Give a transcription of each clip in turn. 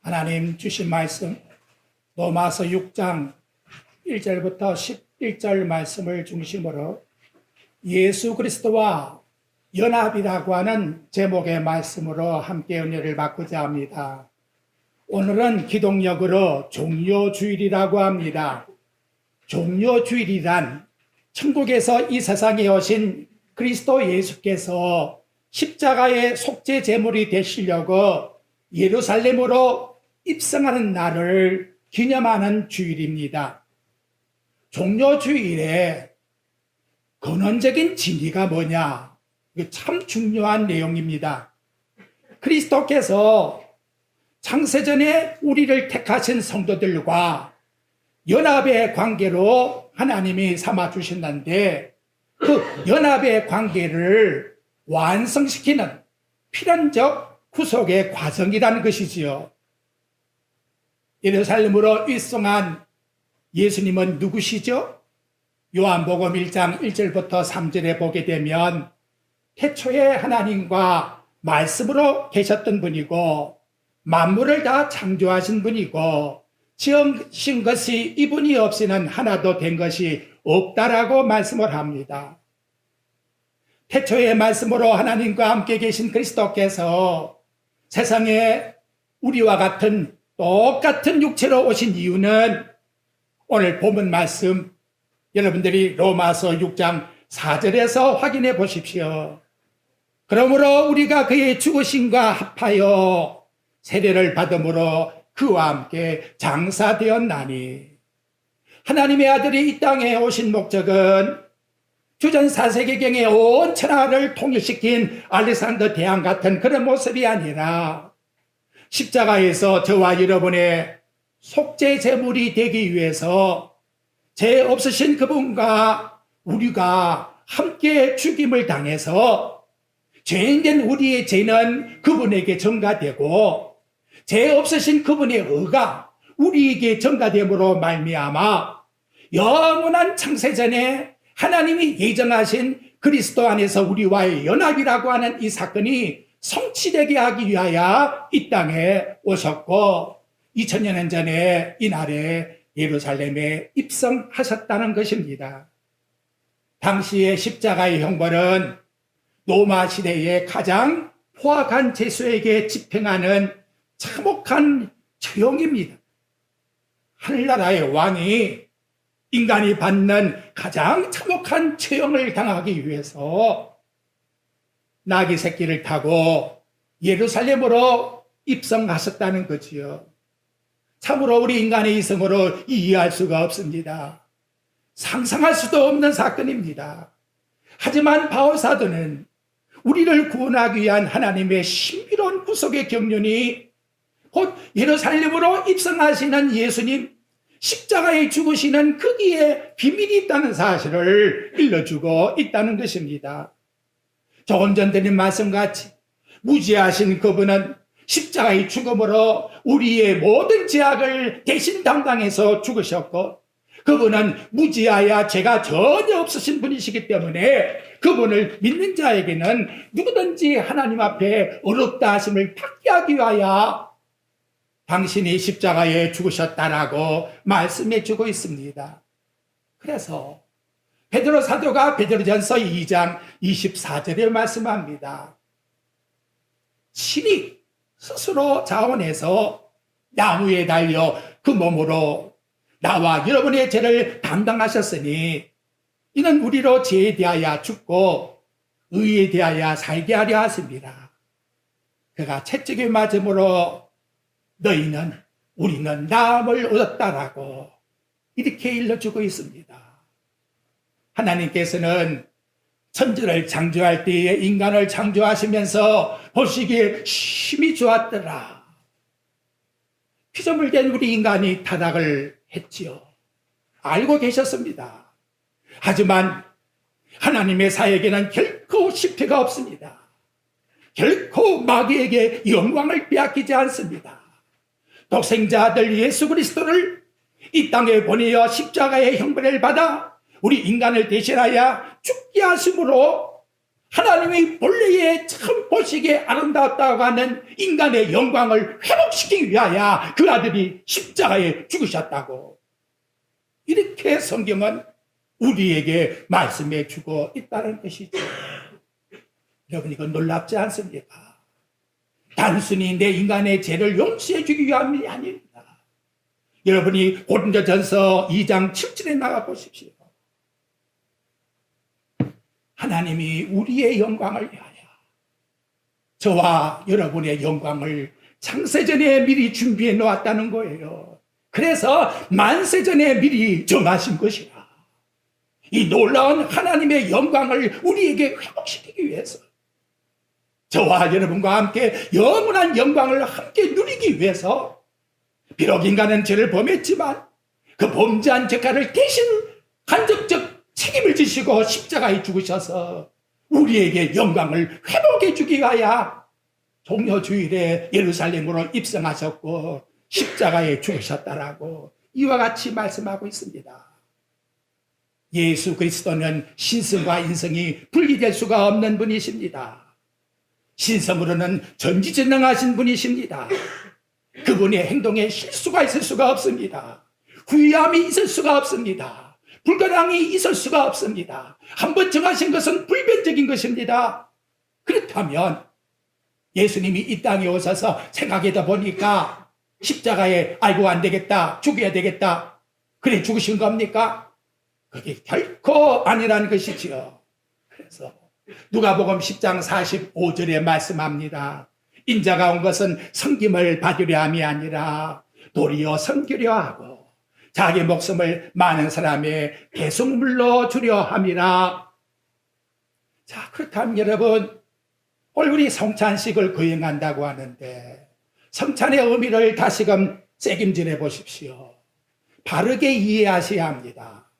하나님 주신 말씀 로마서 6장 1절부터 11절 말씀을 중심으로 예수 그리스도와 연합이라고 하는 제목의 말씀으로 함께 은혜를 받고자 합니다. 오늘은 기독력으로 종료주일이라고 합니다. 종료주일이란 천국에서 이 세상에 오신 그리스도 예수께서 십자가의 속죄 제물이 되시려고 예루살렘으로 입성하는 날을 기념하는 주일입니다. 종료주일에 근원적인 진리가 뭐냐? 이게 참 중요한 내용입니다. 그리스도께서 창세전에 우리를 택하신 성도들과 연합의 관계로 하나님이 삼아 주셨는데 그 연합의 관계를 완성시키는 필연적 구속의 과정이라는 것이지요. 예루살렘으로 입성한 예수님은 누구시죠? 요한복음 1장 1절부터 3절에 보게 되면 태초에 하나님과 말씀으로 계셨던 분이고 만물을 다 창조하신 분이고 지으신 것이 이분이 없이는 하나도 된 것이 없다라고 말씀을 합니다. 태초의 말씀으로 하나님과 함께 계신 그리스도께서 세상에 우리와 같은 똑같은 육체로 오신 이유는 오늘 본문 말씀 여러분들이 로마서 6장 4절에서 확인해 보십시오. 그러므로 우리가 그의 죽으심과 합하여 세례를 받음으로 그와 함께 장사되었나니 하나님의 아들이 이 땅에 오신 목적은 주전 4세기경에 온 천하를 통일시킨 알렉산더 대왕 같은 그런 모습이 아니라 십자가에서 저와 여러분의 속죄 제물이 되기 위해서 죄 없으신 그분과 우리가 함께 죽임을 당해서 죄인된 우리의 죄는 그분에게 전가되고 죄 없으신 그분의 의가 우리에게 전가됨으로 말미암아 영원한 창세전에 하나님이 예정하신 그리스도 안에서 우리와의 연합이라고 하는 이 사건이 성취되게 하기 위하여 이 땅에 오셨고 2000년 전에 이날에 예루살렘에 입성하셨다는 것입니다. 당시의 십자가의 형벌은 로마 시대의 가장 포악한 죄수에게 집행하는 참혹한 처형입니다. 하늘나라의 왕이 인간이 받는 가장 참혹한 처형을 당하기 위해서 나귀 새끼를 타고 예루살렘으로 입성하셨다는 거지요. 참으로 우리 인간의 이성으로 이해할 수가 없습니다. 상상할 수도 없는 사건입니다. 하지만 바울 사도는 우리를 구원하기 위한 하나님의 신비로운 구속의 경륜이 곧 예루살렘으로 입성하시는 예수님 십자가에 죽으시는 거기에 비밀이 있다는 사실을 일러주고 있다는 것입니다. 조금 전 드린 말씀같이 무지하신 그분은 십자가의 죽음으로 우리의 모든 죄악을 대신 담당해서 죽으셨고 그분은 무지하여 죄가 전혀 없으신 분이시기 때문에 그분을 믿는 자에게는 누구든지 하나님 앞에 어렵다 하심을 받게 하기 위하여 당신이 십자가에 죽으셨다라고 말씀해 주고 있습니다. 그래서 베드로 사도가 베드로전서 2장 24절에 말씀합니다. 신이 스스로 자원해서 나무에 달려 그 몸으로 나와 여러분의 죄를 담당하셨으니 이는 우리로 죄에 대하여 죽고 의에 대하여 살게 하려 하십니다. 그가 채찍에 맞음으로 우리는 나음을 얻었다라고 이렇게 일러주고 있습니다. 하나님께서는 천지를 창조할 때에 인간을 창조하시면서 보시기에 심히 좋았더라. 피조물 된 우리 인간이 타락을 했지요. 알고 계셨습니다. 하지만 하나님의 사역에는 결코 실패가 없습니다. 결코 마귀에게 영광을 빼앗기지 않습니다. 독생자 아들 예수 그리스도를 이 땅에 보내어 십자가의 형벌을 받아 우리 인간을 대신하여 죽게 하심으로 하나님이 본래의 참 보시기에 아름다웠다고 하는 인간의 영광을 회복시키기 위하여 그 아들이 십자가에 죽으셨다고. 이렇게 성경은 우리에게 말씀해 주고 있다는 것이죠. 여러분, 이건 놀랍지 않습니까? 단순히 내 인간의 죄를 용서해 주기 위함이 아닙니다. 여러분이 고린도전서 2장 7절에 나가 보십시오. 하나님이 우리의 영광을 위하여 저와 여러분의 영광을 창세전에 미리 준비해 놓았다는 거예요. 그래서 만세전에 미리 정하신 것이라. 이 놀라운 하나님의 영광을 우리에게 회복시키기 위해서, 저와 여러분과 함께 영원한 영광을 함께 누리기 위해서, 비록 인간은 죄를 범했지만 그 범죄한 죄가를 대신 간접적 책임을 지시고 십자가에 죽으셔서 우리에게 영광을 회복해 주기 위하여 종려주일에 예루살렘으로 입성하셨고 십자가에 죽으셨다라고 이와 같이 말씀하고 있습니다. 예수 그리스도는 신성과 인성이 분리될 수가 없는 분이십니다. 신성으로는 전지전능하신 분이십니다. 그분의 행동에 실수가 있을 수가 없습니다. 후회함이 있을 수가 없습니다. 불가능이 있을 수가 없습니다. 한번 정하신 것은 불변적인 것입니다. 그렇다면 예수님이 이 땅에 오셔서 생각하다 보니까 십자가에 아이고 안 되겠다, 죽어야 되겠다, 그래 죽으신 겁니까? 그게 결코 아니라는 것이지요. 그래서 누가복음 10장 45절에 말씀합니다. 인자가 온 것은 섬김을 받으려 함이 아니라 도리어 섬기려 하고 자기 목숨을 많은 사람의 대속물로 주려 함이라. 자, 그렇다면 여러분, 오늘 우리 성찬식을 거행한다고 하는데 성찬의 의미를 다시금 새김질해 보십시오. 바르게 이해하셔야 합니다.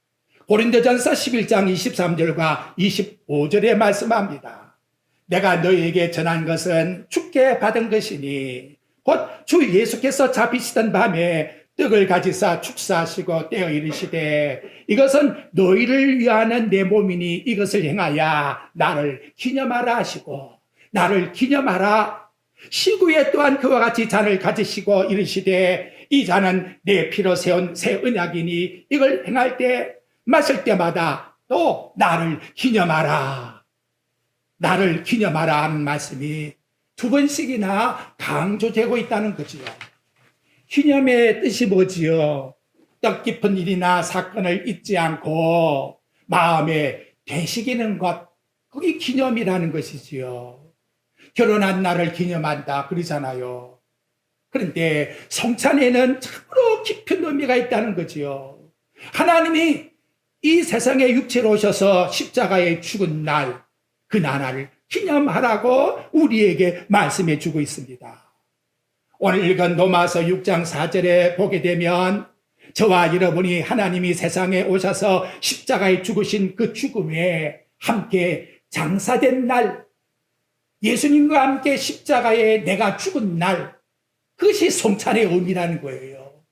고린도전서 11장 23절과 25절에 말씀합니다. 내가 너희에게 전한 것은 주께 받은 것이니 곧 주 예수께서 잡히시던 밤에 떡을 가지사 축사하시고 떼어 이르시되 이것은 너희를 위하는 내 몸이니 이것을 행하여 나를 기념하라 하시고 나를 기념하라. 시구에 또한 그와 같이 잔을 가지시고 이르시되 이 잔은 내 피로 세운 새 언약이니 이걸 행할 때 마실 때마다 또 나를 기념하라. 나를 기념하라 하는 말씀이 두 번씩이나 강조되고 있다는 거지요. 기념의 뜻이 뭐지요? 뜻깊은 일이나 사건을 잊지 않고 마음에 되새기는 것, 그게 기념이라는 것이지요. 결혼한 날을 기념한다 그러잖아요. 그런데 성찬에는 참으로 깊은 의미가 있다는 거지요. 하나님이 이 세상에 육체로 오셔서 십자가에 죽은 날, 그 나날을 기념하라고 우리에게 말씀해 주고 있습니다. 오늘 읽은 로마서 6장 4절에 보게 되면 저와 여러분이 하나님이 세상에 오셔서 십자가에 죽으신 그 죽음에 함께 장사된 날, 예수님과 함께 십자가에 내가 죽은 날, 그것이 성찬의 의미라는 거예요.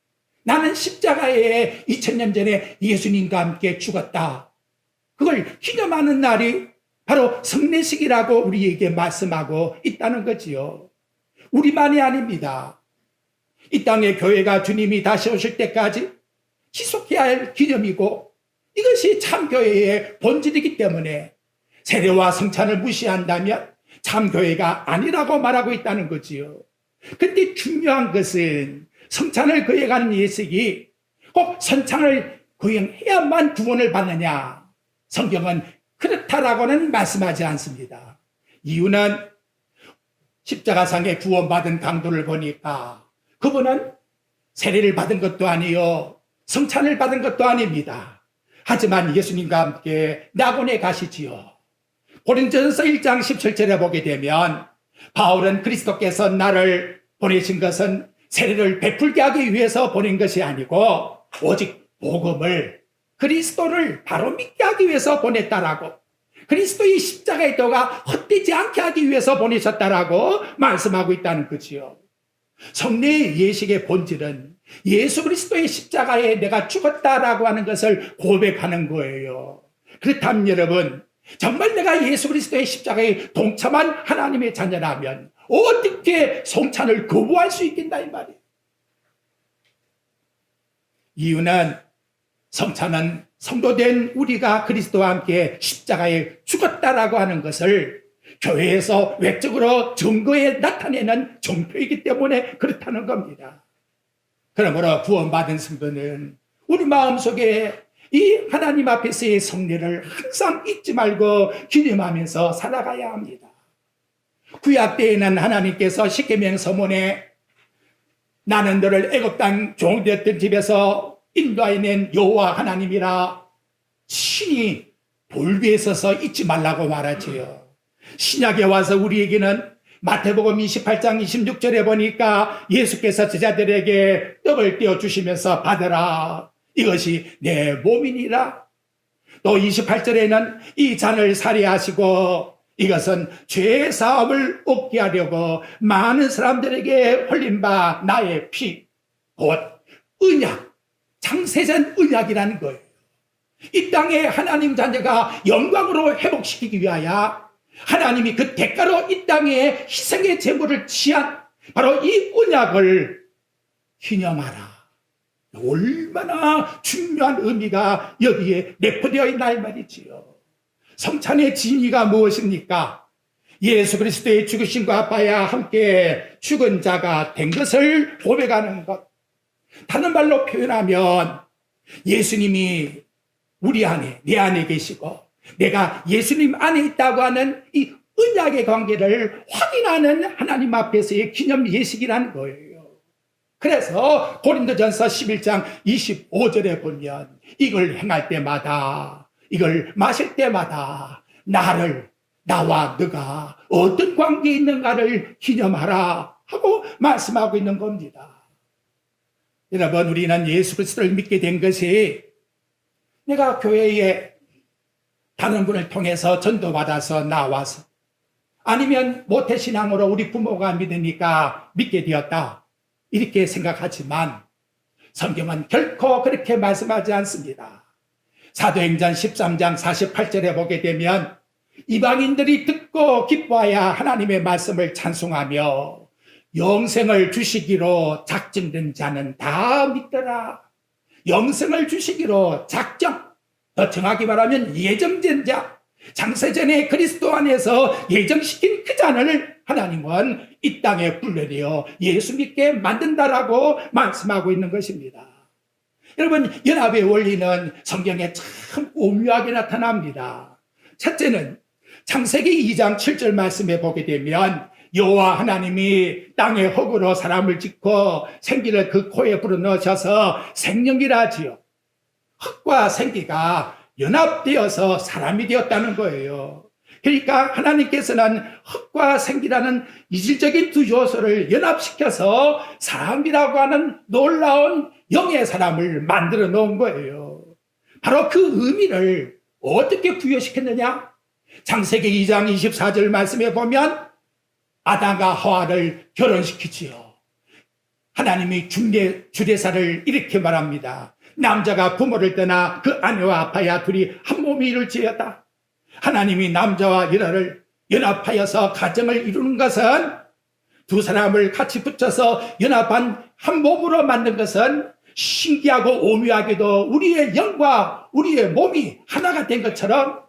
나는 십자가에 2000년 전에 예수님과 함께 죽었다. 그걸 기념하는 날이 바로 성례식이라고 우리에게 말씀하고 있다는 거지요. 우리만이 아닙니다. 이 땅의 교회가 주님이 다시 오실 때까지 지속해야 할 기념이고 이것이 참교회의 본질이기 때문에 세례와 성찬을 무시한다면 참교회가 아니라고 말하고 있다는 거지요. 근데 중요한 것은 성찬을 거행하는 예식이 꼭 성찬을 거행해야만 구원을 받느냐? 성경은 그렇다라고는 말씀하지 않습니다. 이유는 십자가상에 구원받은 강도를 보니까 그분은 세례를 받은 것도 아니요 성찬을 받은 것도 아닙니다. 하지만 예수님과 함께 낙원에 가시지요. 고린도전서 1장 17절에 보게 되면 바울은 그리스도께서 나를 보내신 것은 세례를 베풀게 하기 위해서 보낸 것이 아니고 오직 복음을, 그리스도를 바로 믿게 하기 위해서 보냈다라고, 그리스도의 십자가의 도가 헛되지 않게 하기 위해서 보내셨다라고 말씀하고 있다는 거지요. 성례의 예식의 본질은 예수 그리스도의 십자가에 내가 죽었다라고 하는 것을 고백하는 거예요. 그렇다면 여러분, 정말 내가 예수 그리스도의 십자가에 동참한 하나님의 자녀라면 어떻게 성찬을 거부할 수 있겠나 이 말이에요. 이유는 성찬은 성도된 우리가 그리스도와 함께 십자가에 죽었다라고 하는 것을 교회에서 외적으로 증거에 나타내는 정표이기 때문에 그렇다는 겁니다. 그러므로 구원받은 성도는 우리 마음속에 이 하나님 앞에서의 성례를 항상 잊지 말고 기념하면서 살아가야 합니다. 구약 때에는 하나님께서 십계명 서문에 나는 너를 애굽 땅 종되었던 집에서 인도하여낸 여호와 하나님이라 신이 돌 위에 서서 잊지 말라고 말하지요. 신약에 와서 우리에게는 마태복음 28장 26절에 보니까 예수께서 제자들에게 떡을 떼어주시면서 받으라, 이것이 내 몸이니라. 또 28절에는 이 잔을 살해하시고 이것은 죄 사함을 얻게 하려고 많은 사람들에게 흘린 바 나의 피, 곧 언약, 창세전 언약이라는 거예요. 이 땅에 하나님 자녀가 영광으로 회복시키기 위하여 하나님이 그 대가로 이 땅에 희생의 제물을 취한 바로 이 언약을 기념하라. 얼마나 중요한 의미가 여기에 내포되어 있나 이 말이지요. 성찬의 진리가 무엇입니까? 예수 그리스도의 죽으심과 아파야 함께 죽은 자가 된 것을 고백하는 것. 다른 말로 표현하면 예수님이 우리 안에, 내 안에 계시고 내가 예수님 안에 있다고 하는 이 언약의 관계를 확인하는 하나님 앞에서의 기념 예식이라는 거예요. 그래서 고린도전서 11장 25절에 보면 이걸 행할 때마다, 이걸 마실 때마다 나와 너가 어떤 관계에 있는가를 기념하라 하고 말씀하고 있는 겁니다. 여러분, 우리는 예수 그리스도를 믿게 된 것이 내가 교회에 다른 분을 통해서 전도받아서 나와서 아니면 모태신앙으로 우리 부모가 믿으니까 믿게 되었다, 이렇게 생각하지만 성경은 결코 그렇게 말씀하지 않습니다. 사도행전 13장 48절에 보게 되면 이방인들이 듣고 기뻐하여 하나님의 말씀을 찬송하며 영생을 주시기로 작정된 자는 다 믿더라. 영생을 주시기로 작정, 더 정확히 말하면 예정된 자, 장세전에 그리스도 안에서 예정시킨 그 잔을 하나님은 이 땅에 불러내어 예수 믿게 만든다라고 말씀하고 있는 것입니다. 여러분, 연합의 원리는 성경에 참 오묘하게 나타납니다. 첫째는 창세기 2장 7절 말씀에 보게 되면 여호와 하나님이 땅의 흙으로 사람을 짓고 생기를 그 코에 불어넣으셔서 생명이라 하지요. 흙과 생기가 연합되어서 사람이 되었다는 거예요. 그러니까 하나님께서는 흙과 생기라는 이질적인 두 요소를 연합시켜서 사람이라고 하는 놀라운 영의 사람을 만들어 놓은 거예요. 바로 그 의미를 어떻게 부여시켰느냐? 창세기 2장 24절 말씀에 보면 아담과 하와를 결혼시키지요. 하나님이 주례사를 이렇게 말합니다. 남자가 부모를 떠나 그 아내와 아파야 둘이 한 몸이 이룰지어다. 하나님이 남자와 여자를 연합하여서 가정을 이루는 것은, 두 사람을 같이 붙여서 연합한 한 몸으로 만든 것은 신기하고 오묘하게도 우리의 영과 우리의 몸이 하나가 된 것처럼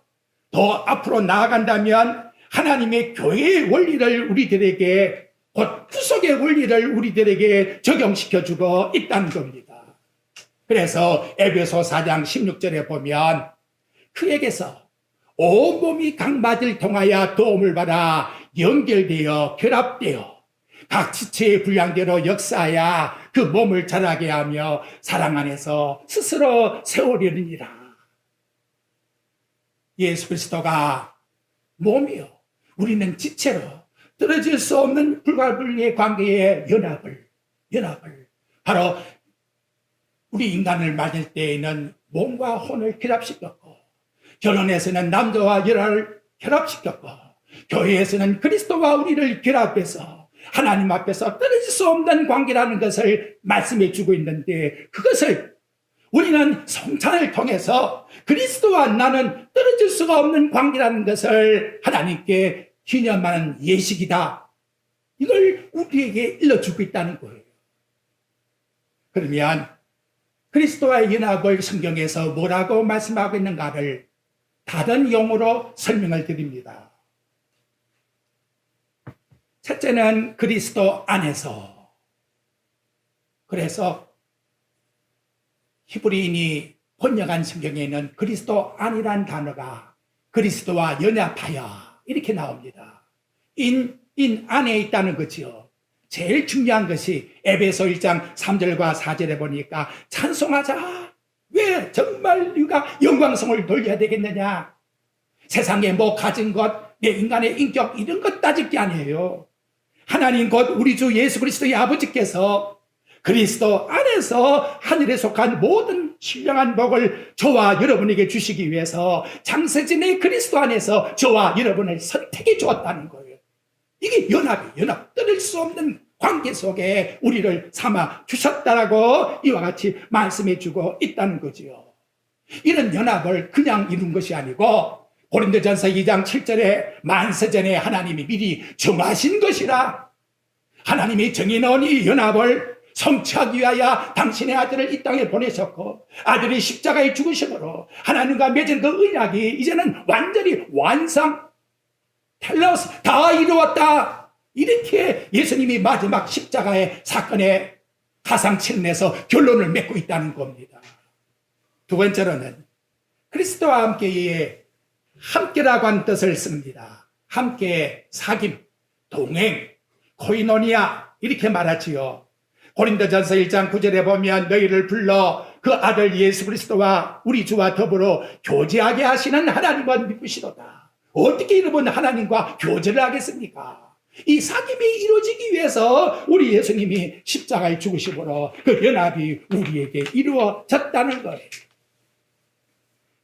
더 앞으로 나아간다면 하나님의 교회의 원리를 우리들에게, 곧 구속의 원리를 우리들에게 적용시켜주고 있다는 겁니다. 그래서 에베소 4장 16절에 보면 그에게서 온몸이 각마디를 통하여 도움을 받아 연결되어 결합되어 각 지체의 분량대로 역사하여 그 몸을 자라게 하며 사랑 안에서 스스로 세우려니라. 예수 그리스도가 몸이요, 우리는 지체로 떨어질 수 없는 불가분리의 관계의 연합을 바로 우리 인간을 맞을 때에는 몸과 혼을 결합시켰고, 결혼에서는 남자와 여자를 결합시켰고, 교회에서는 그리스도와 우리를 결합해서 하나님 앞에서 떨어질 수 없는 관계라는 것을 말씀해 주고 있는데, 그것을 우리는 성찬을 통해서 그리스도와 나는 떨어질 수가 없는 관계라는 것을 하나님께 기념하는 예식이다. 이걸 우리에게 일러주고 있다는 거예요. 그러면 그리스도와의 연합을 성경에서 뭐라고 말씀하고 있는가를 다른 용어로 설명을 드립니다. 첫째는 그리스도 안에서. 그래서 히브리인이 번역한 성경에는 그리스도 안이란 단어가 그리스도와 연합하여 이렇게 나옵니다. 인 안에 있다는 거지요. 제일 중요한 것이 에베소 1장 3절과 4절에 보니까 찬송하자. 왜 정말 우리가 영광성을 돌려야 되겠느냐. 세상에 뭐 가진 것, 내 인간의 인격 이런 것 따질 게 아니에요. 하나님 곧 우리 주 예수 그리스도의 아버지께서 그리스도 안에서 하늘에 속한 모든 신령한 복을 저와 여러분에게 주시기 위해서 창세전에 그리스도 안에서 저와 여러분을 선택해 주었다는 거예요. 이게 연합, 끊을 수 없는 관계 속에 우리를 삼아 주셨다라고 이와 같이 말씀해 주고 있다는 거지요. 이런 연합을 그냥 이룬 것이 아니고 고린도전서 2장 7절에 만세전에 하나님이 미리 정하신 것이라. 하나님이 정해놓은 이 연합을 성취하기 위하여 당신의 아들을 이 땅에 보내셨고 아들이 십자가에 죽으심으로 하나님과 맺은 그 언약이 이제는 완전히 완성, 텔레오스 다 이루었다. 이렇게 예수님이 마지막 십자가의 사건에 가상칠내서 결론을 맺고 있다는 겁니다. 두 번째로는 그리스도와 함께의 함께라고 하는 뜻을 씁니다. 함께 사귐, 동행, 코이노니아 이렇게 말하지요. 고린도전서 1장 9절에 보면 너희를 불러 그 아들 예수 그리스도와 우리 주와 더불어 교제하게 하시는 하나님과 믿으시도다. 어떻게 여러분 하나님과 교제를 하겠습니까? 이 사귐이 이루어지기 위해서 우리 예수님이 십자가에 죽으심으로 그 연합이 우리에게 이루어졌다는 거예요.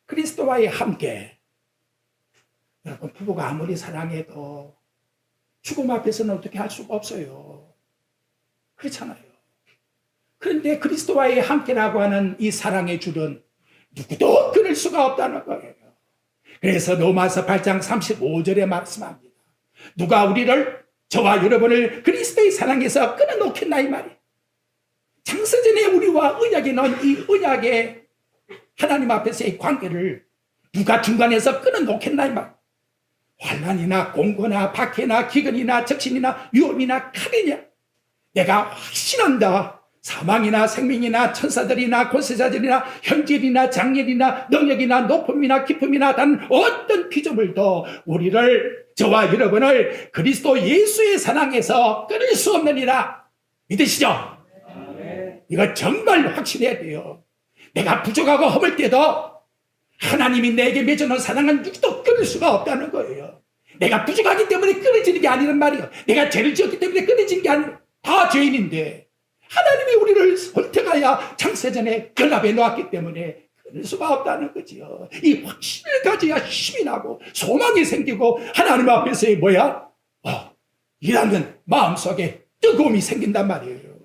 그리스도와의 함께. 여러분 부부가 아무리 사랑해도 죽음 앞에서는 어떻게 할 수가 없어요. 그렇잖아요. 그런데 그리스도와의 함께라고 하는 이 사랑의 줄은 누구도 끊을 수가 없다는 거예요. 그래서 로마서 8장 35절에 말씀합니다. 누가 우리를 저와 여러분을 그리스도의 사랑에서 끊어놓겠나 이 말이에요. 창세전에 우리와 언약에 넣은 이 언약의 하나님 앞에서의 관계를 누가 중간에서 끊어놓겠나 이 말이에요. 환난이나 공고나 박해나 기근이나 적신이나 위험이나 칼이냐 내가 확신한다. 사망이나 생명이나 천사들이나 권세자들이나 현질이나 장렬이나 능력이나 높음이나 깊음이나 단 어떤 피조물도 우리를 저와 여러분을 그리스도 예수의 사랑에서 끊을 수 없느니라. 믿으시죠? 이거 정말 확신해야 돼요. 내가 부족하고 허물 때도 하나님이 내게 맺어놓은 사랑은 누구도 끊을 수가 없다는 거예요. 내가 부족하기 때문에 끊어지는 게 아니란 말이에요. 내가 죄를 지었기 때문에 끊어지는 게 아니에요. 다 죄인인데 하나님이 우리를 선택하여 창세전에 연합해 놓았기 때문에 끊을 수가 없다는 거지요. 이 확신을 가져야 힘이 나고 소망이 생기고 하나님 앞에서의 이라는 마음속에 뜨거움이 생긴단 말이에요.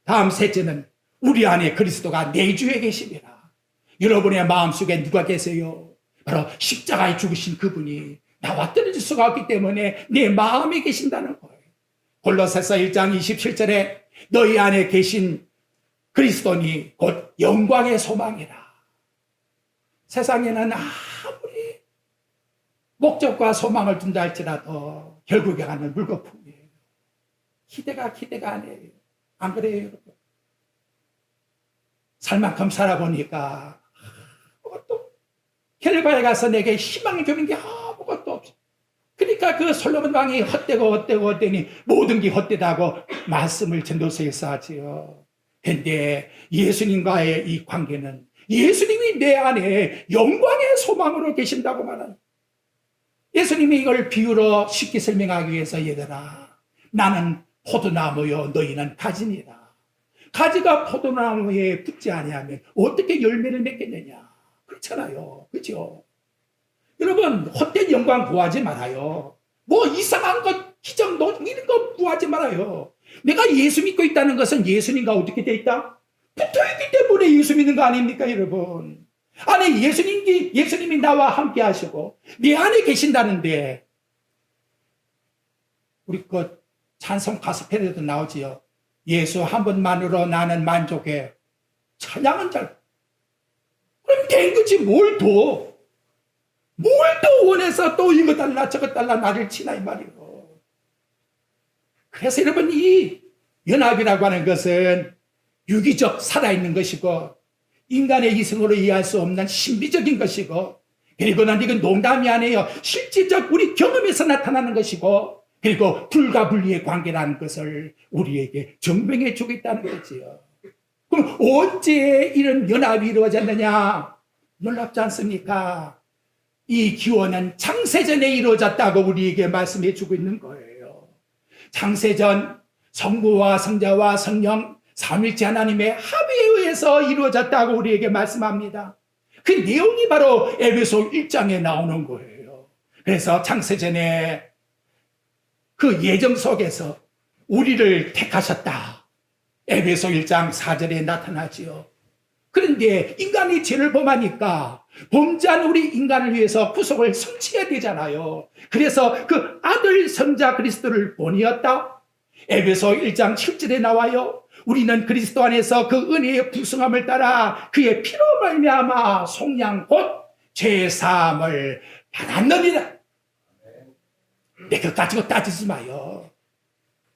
다음 셋째는 우리 안에 그리스도가 내주에 계십니다. 여러분의 마음속에 누가 계세요? 바로 십자가에 죽으신 그분이 나와 떨어질 수가 없기 때문에 내 마음에 계신다는 거예요. 골로새서 1장 27절에 너희 안에 계신 그리스도니 곧 영광의 소망이라. 세상에는 아무리 목적과 소망을 둔다 할지라도 결국에 가는 물거품이에요. 기대가 아니에요. 안 그래요, 여러분? 살만큼 살아보니까 아무것도 결과에 가서 내게 희망이 주는 게 아무것도 없어. 그러니까 그 솔로몬 왕이 헛되니 모든 게 헛되다고 말씀을 전도서에서 하지요. 그런데 예수님과의 이 관계는 예수님이 내 안에 영광의 소망으로 계신다고 말하는. 예수님이 이걸 비유로 쉽게 설명하기 위해서 얘들아 나는 포도나무요 너희는 가지니라. 가지가 포도나무에 붙지 아니하면 어떻게 열매를 맺겠느냐. 그렇잖아요. 그렇죠? 여러분 헛된 영광 구하지 말아요. 뭐 이상한 것 기적 노 이런 거 구하지 말아요. 내가 예수 믿고 있다는 것은 예수님과 어떻게 돼 있다? 붙어있기 때문에 예수 믿는 거 아닙니까, 여러분? 아니, 예수님이 나와 함께 하시고, 내 안에 계신다는데, 우리 그 찬송 가스펠에도 나오지요. 예수 한 번만으로 나는 만족해. 찬양은 잘. 그럼 된 거지, 뭘 더? 뭘 더 원해서 또 이거 달라, 저거 달라, 나를 치나, 이 말이요. 그래서 여러분, 이 연합이라고 하는 것은 유기적 살아있는 것이고, 인간의 이성으로 이해할 수 없는 신비적인 것이고, 그리고 난 이건 농담이 아니에요. 실질적 우리 경험에서 나타나는 것이고, 그리고 불가분리의 관계라는 것을 우리에게 증명해 주고 있다는 거지요. 그럼 언제 이런 연합이 이루어졌느냐? 놀랍지 않습니까? 이 기원은 창세전에 이루어졌다고 우리에게 말씀해 주고 있는 거예요. 창세전 성부와 성자와 성령 삼위일체 하나님의 합의에 의해서 이루어졌다고 우리에게 말씀합니다. 그 내용이 바로 에베소 1장에 나오는 거예요. 그래서 창세전에 그 예정 속에서 우리를 택하셨다. 에베소 1장 4절에 나타나지요. 그런데 인간이 죄를 범하니까 범죄한 우리 인간을 위해서 구속을 성취해야 되잖아요. 그래서 그 아들 성자 그리스도를 보내었다. 에베소 1장 7절에 나와요. 우리는 그리스도 안에서 그 은혜의 풍성함을 따라 그의 피로 말미암아 속량 곧 죄사함을 받았느니라. 내 것 가지고 따지지 마요.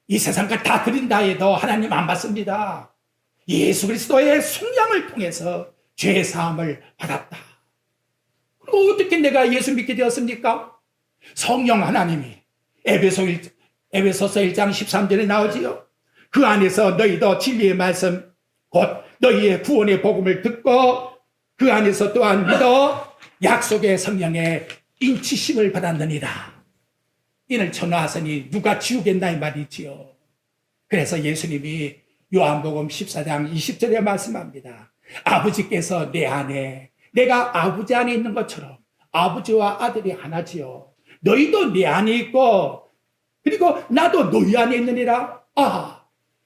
이 세상까지 다 드린다 해도 하나님 안 받습니다. 예수 그리스도의 속량을 통해서 죄사함을 받았다. 그리고 어떻게 내가 예수 믿게 되었습니까? 성령 하나님이 에베소서 1장 13절에 나오지요. 그 안에서 너희도 진리의 말씀 곧 너희의 구원의 복음을 듣고 그 안에서 또한 믿어 약속의 성령의 인치심을 받았느니라. 이는 천하하서니 누가 지우겠나 이 말이지요. 그래서 예수님이 요한복음 14장 20절에 말씀합니다. 아버지께서 내 안에 내가 아버지 안에 있는 것처럼 아버지와 아들이 하나지요. 너희도 내 안에 있고 그리고 나도 너희 안에 있느니라.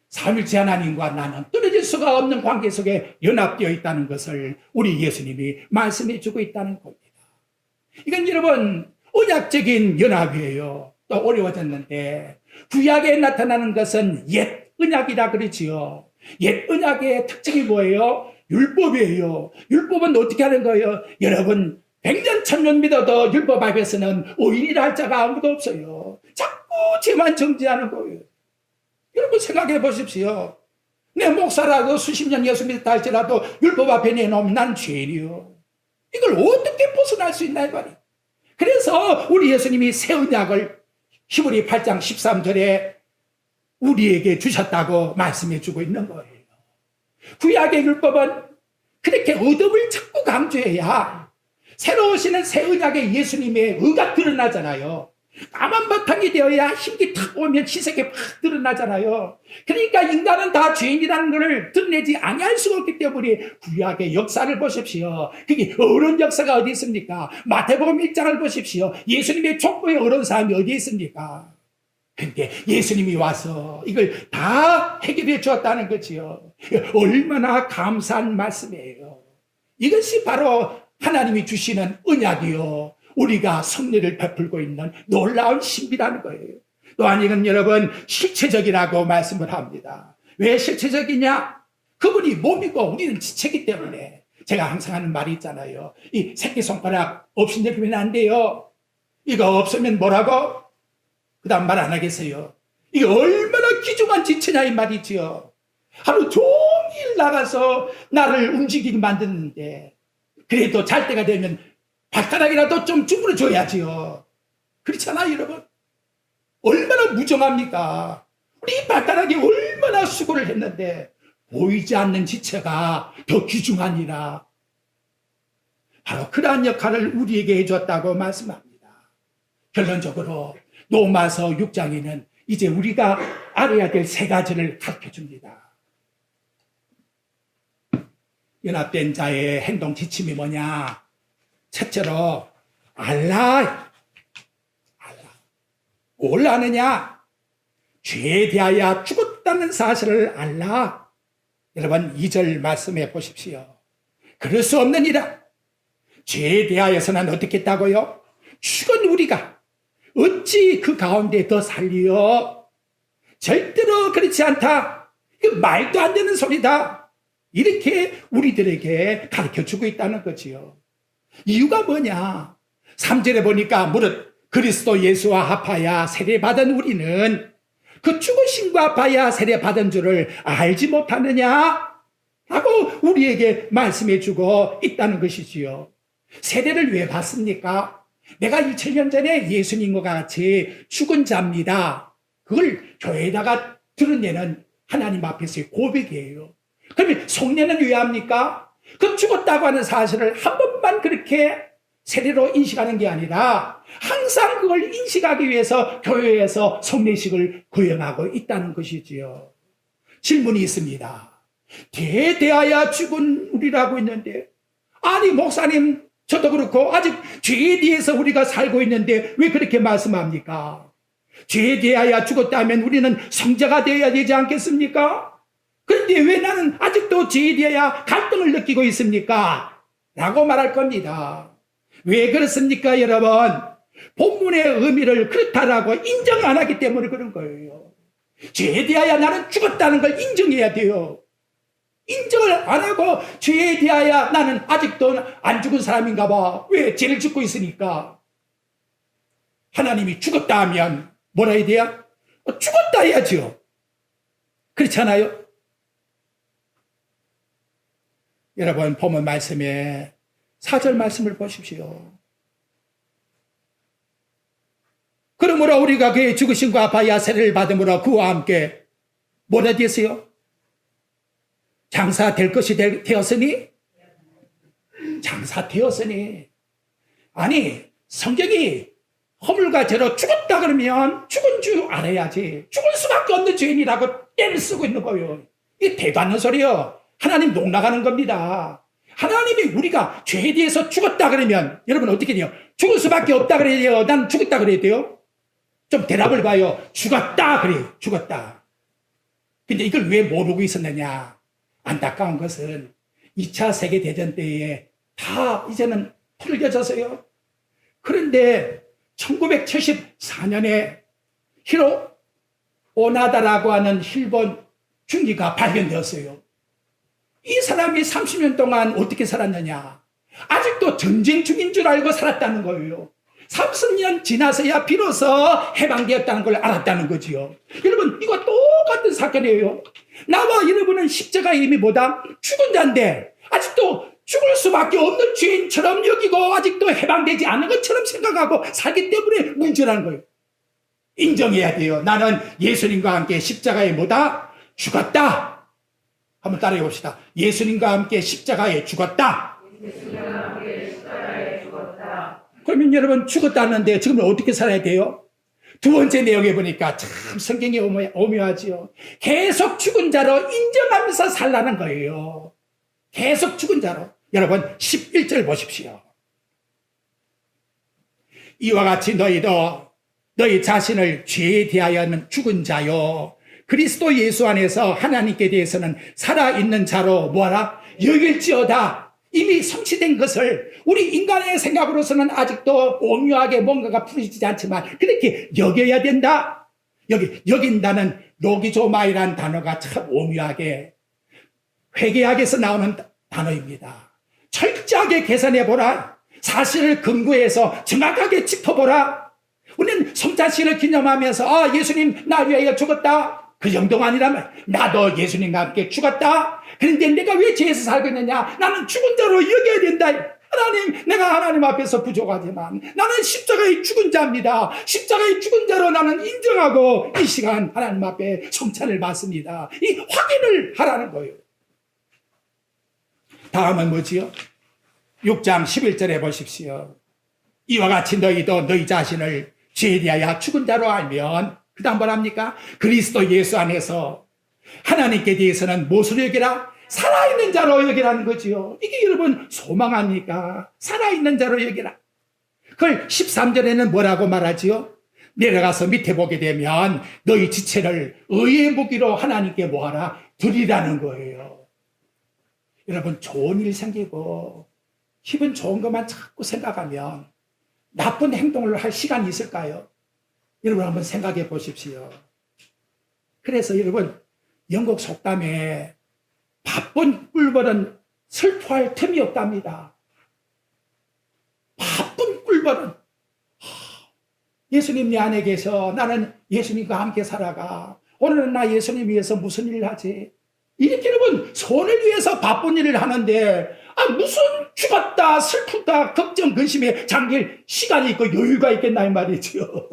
삼일째 하나님과 나는 떨어질 수가 없는 관계 속에 연합되어 있다는 것을 우리 예수님이 말씀해 주고 있다는 겁니다. 이건 여러분 언약적인 연합이에요. 또 어려워졌는데 구약에 나타나는 것은 옛 언약이라 그러지요. 옛 언약의 특징이 뭐예요? 율법이에요. 율법은 어떻게 하는 거예요? 여러분 100년 1000년 믿어도 율법 앞에서는 의인이라 할 자가 아무도 없어요. 자꾸 죄만 정죄하는 거예요. 여러분 생각해 보십시오. 내 목사라도 수십 년 예수 믿었다 할지라도 율법 앞에 내놓으면 난 죄인이요. 이걸 어떻게 벗어날 수 있나 이 말이에요. 그래서 우리 예수님이 새 언약을 히브리 8장 13절에 우리에게 주셨다고 말씀해 주고 있는 거예요. 구약의 율법은 그렇게 어둠을 자꾸 강조해야 새로 오시는 새 언약의 예수님의 의가 드러나잖아요. 까만 바탕이 되어야 힘이 탁 오면 희색이 팍 드러나잖아요. 그러니까 인간은 다 죄인이라는 것을 드러내지 아니할 수가 없기 때문에 구약의 역사를 보십시오. 그게 어려운 역사가 어디 있습니까? 마태복음 1장을 보십시오. 예수님의 족보에 어려운 사람이 어디 있습니까? 근데 예수님이 와서 이걸 다 해결해 주었다는 거지요. 얼마나 감사한 말씀이에요. 이것이 바로 하나님이 주시는 언약이요. 우리가 성례를 베풀고 있는 놀라운 신비라는 거예요. 또한 이건 여러분 실체적이라고 말씀을 합니다. 왜 실체적이냐? 그분이 몸이고 우리는 지체이기 때문에 제가 항상 하는 말이 있잖아요. 이 새끼손가락 없이 내리면 안 돼요. 이거 없으면 뭐라고? 그 다음 말 안 하겠어요. 이게 얼마나 귀중한 지체냐 이 말이지요. 하루 종일 나가서 나를 움직이게 만드는데 그래도 잘 때가 되면 발가락이라도 좀 주물러 줘야지요. 그렇잖아요, 여러분. 얼마나 무정합니까? 우리 발가락이 얼마나 수고를 했는데 보이지 않는 지체가 더 귀중하니라. 바로 그러한 역할을 우리에게 해줬다고 말씀합니다. 결론적으로 로마서 6장에는 이제 우리가 알아야 될 세 가지를 가르쳐줍니다. 연합된 자의 행동 지침이 뭐냐? 첫째로 알라. 뭘 아느냐? 죄에 대하여 죽었다는 사실을 알라. 여러분 2절 말씀해 보십시오. 그럴 수 없느니라. 죄에 대하여서는 어떻게 했다고요? 죽은 우리가 어찌 그 가운데 더 살리요? 절대로 그렇지 않다. 그 말도 안 되는 소리다. 이렇게 우리들에게 가르쳐주고 있다는 거지요. 이유가 뭐냐? 3절에 보니까 무릇 그리스도 예수와 합하여 세례받은 우리는 그 죽으심과 합하여 세례받은 줄을 알지 못하느냐? 라고 우리에게 말씀해 주고 있다는 것이지요. 세례를 왜 받습니까? 내가 2000년 전에 예수님과 같이 죽은 자입니다. 그걸 교회에다가 드러내는 하나님 앞에서의 고백이에요. 그러면 속내는 왜 합니까? 그 죽었다고 하는 사실을 한 번만 그렇게 세례로 인식하는 게 아니라 항상 그걸 인식하기 위해서 교회에서 속내식을 구현하고 있다는 것이지요. 질문이 있습니다. 대대하여 죽은 우리라고 있는데, 아니 목사님 저도 그렇고 아직 죄에 대해서 우리가 살고 있는데 왜 그렇게 말씀합니까? 죄에 대하여 죽었다면 우리는 성자가 되어야 되지 않겠습니까? 그런데 왜 나는 아직도 죄에 대하여 갈등을 느끼고 있습니까? 라고 말할 겁니다. 왜 그렇습니까, 여러분? 본문의 의미를 그렇다라고 인정 안 하기 때문에 그런 거예요. 죄에 대하여 나는 죽었다는 걸 인정해야 돼요. 인정을 안 하고 죄에 대하여 나는 아직도 안 죽은 사람인가 봐. 왜? 죄를 짓고 있으니까. 하나님이 죽었다 하면 뭐라 해야 돼요? 죽었다 해야죠. 그렇지 않아요? 여러분 본문 말씀에 4절 말씀을 보십시오. 그러므로 우리가 그의 죽으심과 합하여 세례를 받음으로 그와 함께 뭐라 되었어요? 장사 될 것이 되었으니? 장사 되었으니. 아니 성경이 허물과 죄로 죽었다 그러면 죽은 줄 알아야지. 죽을 수밖에 없는 죄인이라고 떼를 쓰고 있는 거예요. 이게 대도 않는 소리요. 하나님 농락하는 겁니다. 하나님이 우리가 죄에 대해서 죽었다 그러면 여러분 어떻게 돼요? 죽을 수밖에 없다 그래야 돼요? 난 죽었다 그래야 돼요? 좀 대답을 봐요. 죽었다 그래요. 죽었다. 근데 이걸 왜 모르고 있었느냐? 안타까운 것은 2차 세계대전 때에 다 이제는 풀려져서요. 그런데 1974년에 히로 오나다라고 하는 일본 중기가 발견되었어요. 이 사람이 30년 동안 어떻게 살았느냐? 아직도 전쟁 중인 줄 알고 살았다는 거예요. 30년 지나서야 비로소 해방되었다는 걸 알았다는 거지요. 여러분 이거 똑같은 사건이에요. 나와 여러분은 십자가에 이미 뭐다? 죽은 자인데 아직도 죽을 수밖에 없는 죄인처럼 여기고 아직도 해방되지 않은 것처럼 생각하고 살기 때문에 문제라는 거예요. 인정해야 돼요. 나는 예수님과 함께 십자가에 뭐다? 죽었다. 한번 따라해 봅시다. 예수님과 함께 십자가에 죽었다. 그러면 여러분 죽었다는데 지금 어떻게 살아야 돼요? 두 번째 내용에 보니까 참 성경이 오묘하지요. 계속 죽은 자로 인정하면서 살라는 거예요. 계속 죽은 자로. 여러분 11절 보십시오. 이와 같이 너희도 너희 자신을 죄에 대하여는 죽은 자요 그리스도 예수 안에서 하나님께 대해서는 살아있는 자로 뭐하라? 여길지어다. 이미 성취된 것을 우리 인간의 생각으로서는 아직도 오묘하게 뭔가가 풀리지 않지만 그렇게 여겨야 된다. 여긴다는 로기조마이라는 단어가 참 오묘하게 회개학에서 나오는 단어입니다. 철저하게 계산해보라. 사실을 근거해서 정확하게 짚어보라. 우리는 성찬식을 기념하면서 예수님 나 위하여 죽었다. 그 정도가 아니라면 나도 예수님과 함께 죽었다. 그런데 내가 왜 죄에서 살고 있느냐? 나는 죽은 자로 여겨야 된다. 하나님, 내가 하나님 앞에서 부족하지만 나는 십자가의 죽은 자입니다. 십자가의 죽은 자로 나는 인정하고 이 시간 하나님 앞에 성찬을 받습니다. 이 확인을 하라는 거예요. 다음은 뭐지요? 6장 11절에 보십시오. 이와 같이 너희도 너희 자신을 죄에 대하여 죽은 자로 알면 그 다음 뭐랍니까? 그리스도 예수 안에서 하나님께 대해서는 무엇으로 여기라? 살아있는 자로 여기라는 거지요. 이게 여러분 소망합니까? 살아있는 자로 여기라. 그걸 13절에는 뭐라고 말하지요? 내려가서 밑에 보게 되면 너희 지체를 의의 무기로 하나님께 뭐하라? 드리라는 거예요. 여러분 좋은 일 생기고 기분 좋은 것만 자꾸 생각하면 나쁜 행동을 할 시간이 있을까요? 여러분 한번 생각해 보십시오. 그래서 여러분 영국 속담에 바쁜 꿀벌은 슬퍼할 틈이 없답니다. 바쁜 꿀벌은 예수님 내 안에 계셔. 나는 예수님과 함께 살아가. 오늘은 나 예수님 위해서 무슨 일을 하지? 이렇게 여러분 손을 위해서 바쁜 일을 하는데 무슨 죽었다 슬프다 걱정 근심에 잠길 시간이 있고 여유가 있겠나 이 말이죠.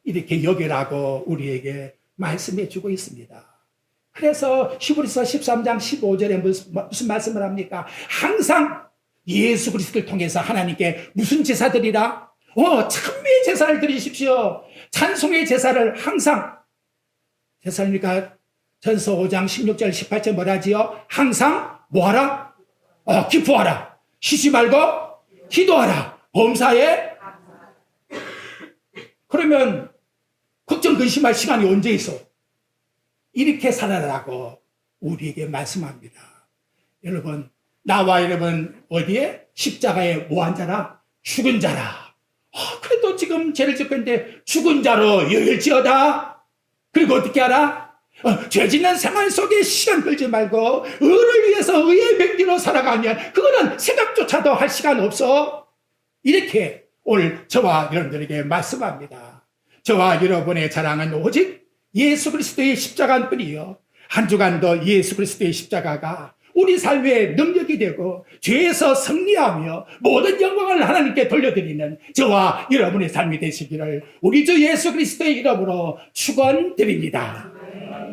이렇게 여기라고 우리에게 말씀해 주고 있습니다. 그래서 히브리서 13장 15절에 무슨 말씀을 합니까? 항상 예수 그리스도를 통해서 하나님께 무슨 제사 드리라? 찬미의 제사를 드리십시오. 찬송의 제사를 항상 제사니까 전서 5장 16절 18절 뭐라지요? 항상 뭐하라? 기뻐하라. 쉬지 말고 기도하라. 범사에. 그러면 걱정 근심할 시간이 언제 있어? 이렇게 살아라라고 우리에게 말씀합니다. 여러분 나와 여러분 어디에? 십자가에 뭐한 자라? 죽은 자라. 그래도 지금 죄를 짓고 있는데 죽은 자로 여길지어다. 그리고 어떻게 하라? 죄 짓는 생활 속에 시간 끌지 말고 의를 위해서 의의 명기로 살아가면 그거는 생각조차도 할 시간 없어. 이렇게 오늘 저와 여러분들에게 말씀합니다. 저와 여러분의 자랑은 오직 예수 그리스도의 십자가일 뿐이요. 한 주간도 예수 그리스도의 십자가가 우리 삶의 능력이 되고 죄에서 승리하며 모든 영광을 하나님께 돌려드리는 저와 여러분의 삶이 되시기를 우리 주 예수 그리스도의 이름으로 축원드립니다.